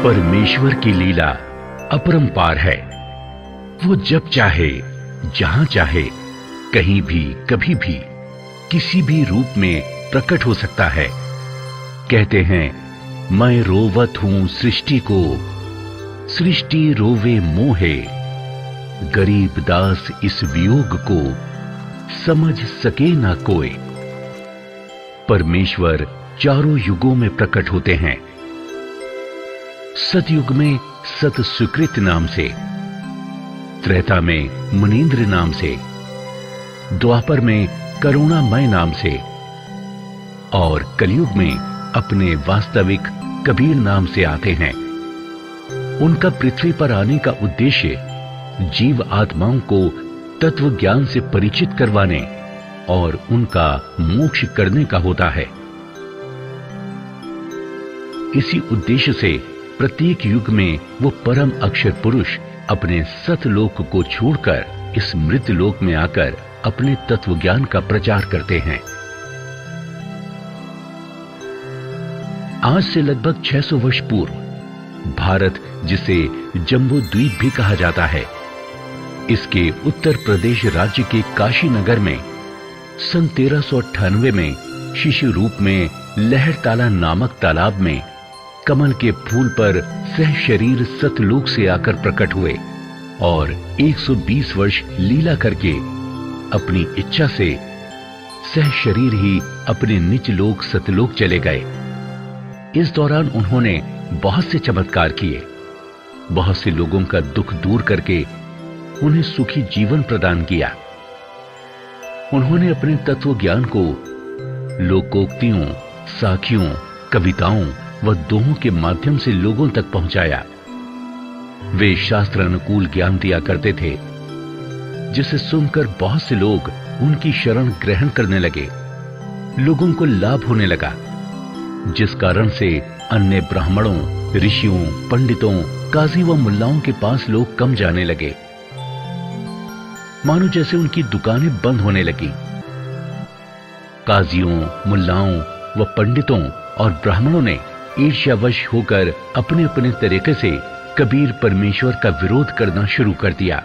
परमेश्वर की लीला अपरंपार है। वो जब चाहे, जहां चाहे, कहीं भी, कभी भी, किसी भी रूप में प्रकट हो सकता है। कहते हैं, मैं रोवत हूं सृष्टि को, सृष्टि रोवे मोहे, गरीब दास इस वियोग को समझ सके ना कोई। परमेश्वर चारों युगों में प्रकट होते हैं। सतयुग में सत सुकृत नाम से, त्रेता में मुनीन्द्र नाम से, द्वापर में करुणामय नाम से और कलयुग में अपने वास्तविक कबीर नाम से आते हैं। उनका पृथ्वी पर आने का उद्देश्य जीव आत्माओं को तत्व ज्ञान से परिचित करवाने और उनका मोक्ष करने का होता है। इसी उद्देश्य से प्रत्येक युग में वो परम अक्षर पुरुष अपने सतलोक को छोड़कर इस मृत लोक में आकर अपने तत्व ज्ञान का प्रचार करते हैं। आज से लगभग 600 वर्ष पूर्व भारत, जिसे जम्बू द्वीप भी कहा जाता है, इसके उत्तर प्रदेश राज्य के काशी नगर में सन 1398 में शिशु रूप में लहरताला नामक तालाब में कमल के फूल पर सह शरीर सतलोक से आकर प्रकट हुए और 120 वर्ष लीला करके अपनी इच्छा से सह शरीर ही अपने निज लोक सतलोक चले गए। इस दौरान उन्होंने बहुत से चमत्कार किए, बहुत से लोगों का दुख दूर करके उन्हें सुखी जीवन प्रदान किया। उन्होंने अपने तत्व ज्ञान को लोकोक्तियों, साखियों, कविताओं व दोहों के माध्यम से लोगों तक पहुंचाया। वे शास्त्र अनुकूल ज्ञान दिया करते थे, जिसे सुनकर बहुत से लोग उनकी शरण ग्रहण करने लगे। लोगों को लाभ होने लगा, जिस कारण से अन्य ब्राह्मणों, ऋषियों, पंडितों, काजी व मुल्लाओं के पास लोग कम जाने लगे, मानो जैसे उनकी दुकानें बंद होने लगी। काजियों, मुल्लाओं व पंडितों और ब्राह्मणों ने ईर्ष्यावश होकर अपने अपने तरीके से कबीर परमेश्वर का विरोध करना शुरू कर दिया।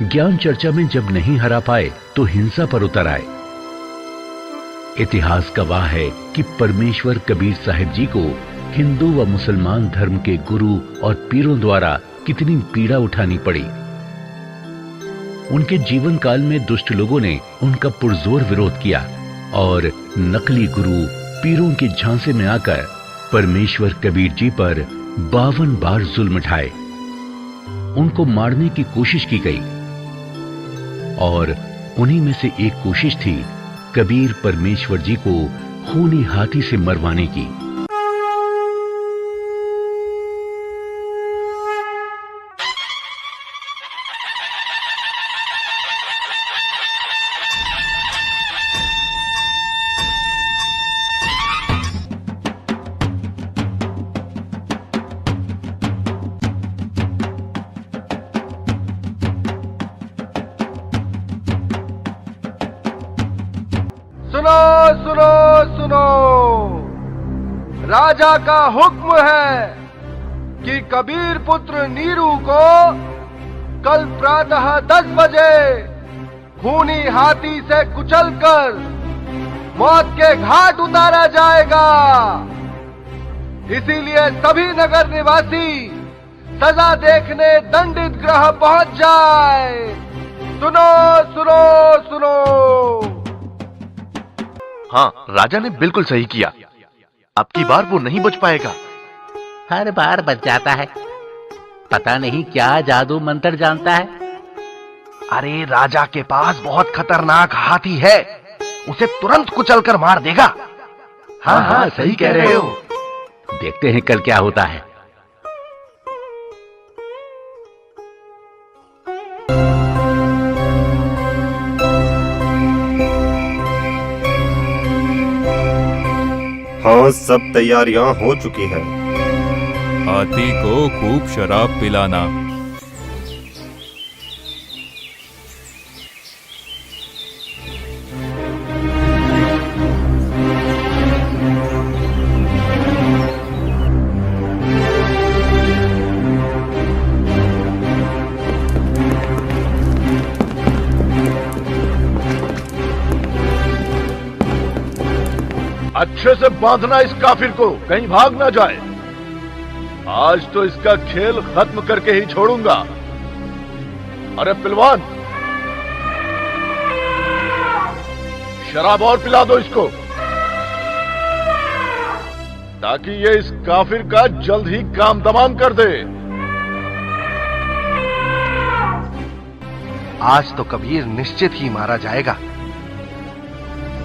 ज्ञान चर्चा में जब नहीं हरा पाए तो हिंसा पर उतर आए। इतिहास गवाह है कि परमेश्वर कबीर साहिब जी को हिंदू व मुसलमान धर्म के गुरु और पीरों द्वारा कितनी पीड़ा उठानी पड़ी। उनके जीवन काल में दुष्ट लोगों ने उनका पुरजोर विरोध किया और नकली गुरु पीरों के झांसे में आकर परमेश्वर कबीर जी पर 52 बार जुल्म ढाए। उनको मारने की कोशिश की गई और उन्हीं में से एक कोशिश थी कबीर परमेश्वर जी को खूनी हाथी से मरवाने की। सुनो सुनो सुनो, राजा का हुक्म है कि कबीर पुत्र नीरू को कल प्रातः 10 बजे खूनी हाथी से कुचलकर मौत के घाट उतारा जाएगा। इसीलिए सभी नगर निवासी सजा देखने दंडित गृह पहुंच जाए। सुनो सुनो सुनो। हाँ, राजा ने बिल्कुल सही किया। अब की बार वो नहीं बच पाएगा। हर बार बच जाता है, पता नहीं क्या जादू मंत्र जानता है। अरे राजा के पास बहुत खतरनाक हाथी है, उसे तुरंत कुचलकर मार देगा। हाँ हाँ, सही कह रहे हो। देखते हैं कल क्या होता है। हाँ, सब तैयारियां हो चुकी हैं। हाथी को खूब शराब पिलाना। अच्छे से बांधना इस काफिर को, कहीं भाग ना जाए। आज तो इसका खेल खत्म करके ही छोड़ूंगा। अरे पिलवान, शराब और पिला दो इसको, ताकि ये इस काफिर का जल्द ही काम तमाम कर दे। आज तो कबीर निश्चित ही मारा जाएगा।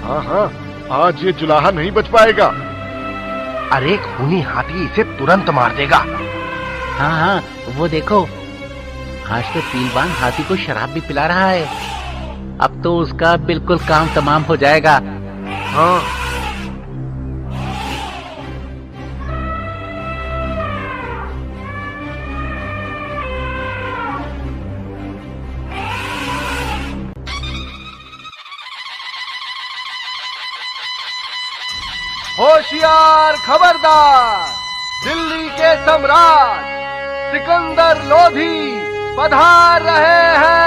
हाँ हाँ, आज ये जुलाहा नहीं बच पाएगा। अरे खूनी हाथी इसे तुरंत मार देगा। हाँ हाँ, वो देखो, आज तो पीलवान हाथी को शराब भी पिला रहा है। अब तो उसका बिल्कुल काम तमाम हो जाएगा। हाँ, होशियार, खबरदार, दिल्ली के सम्राट सिकंदर लोधी पधार रहे हैं।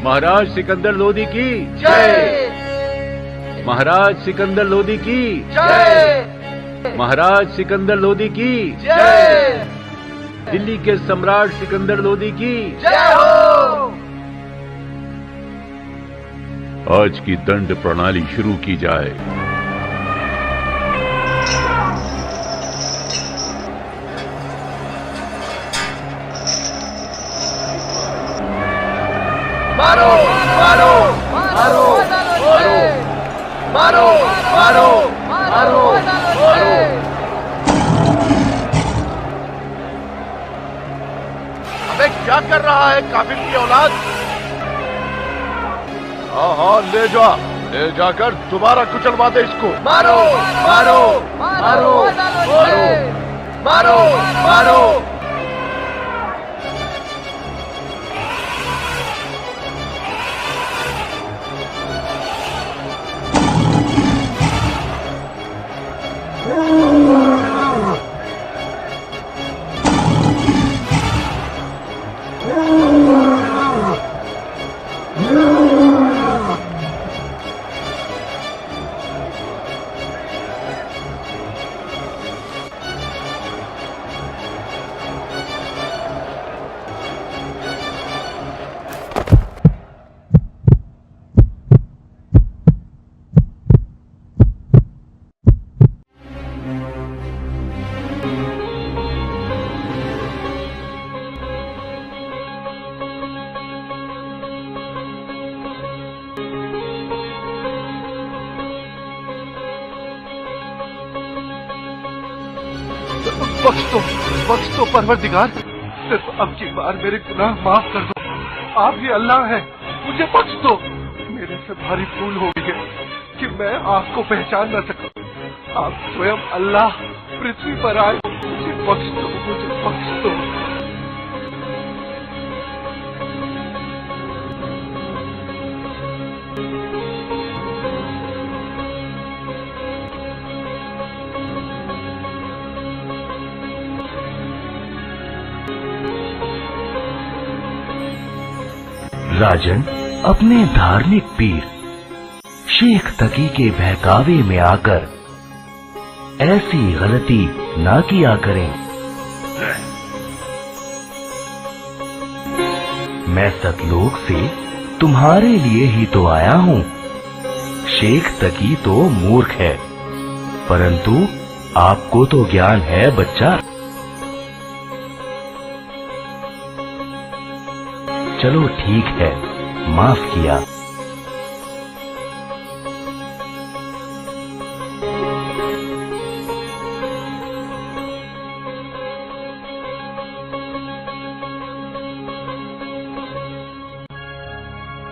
महाराज सिकंदर लोधी की जय, महाराज सिकंदर लोधी की जय, महाराज सिकंदर लोधी की जय, दिल्ली के सम्राट सिकंदर लोधी की जय हो। आज की दंड प्रणाली शुरू की जाए। मारो मारो मारो मारो मारो मारो मारो मारो। अबे क्या कर रहा है काफिर की औलाद? हाँ हाँ, ले जा, ले जाकर दोबारा कुचलवा दे इसको। मारो मारो मारो मारो मारो मारो। बख्श दो परवरदिगार, सिर्फ अब की बार मेरे गुनाह माफ कर दो। आप ही अल्लाह हैं, मुझे बख्श दो। मेरे से भारी भूल हो गई है कि मैं आपको पहचान न सकूं। आप स्वयं अल्लाह पृथ्वी पर आए, मुझे बख्श दो, मुझे बख्श दो। राजन अपने धार्मिक पीर शेख तकी के बहकावे में आकर ऐसी गलती ना किया करें। मैं सतलोक से तुम्हारे लिए ही तो आया हूँ। शेख तकी तो मूर्ख है, परंतु आपको तो ज्ञान है बच्चा। चलो ठीक है, माफ किया।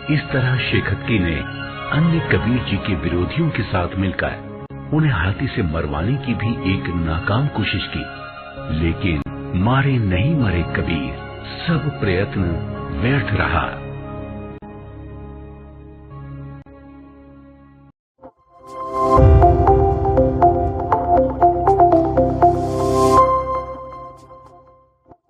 इस तरह शेखत्ती ने अन्य कबीर जी के विरोधियों के साथ मिलकर उन्हें हाथी से मरवाने की भी एक नाकाम कोशिश की, लेकिन मारे नहीं मरे कबीर सब प्रयत्न व्यर्थ रहा।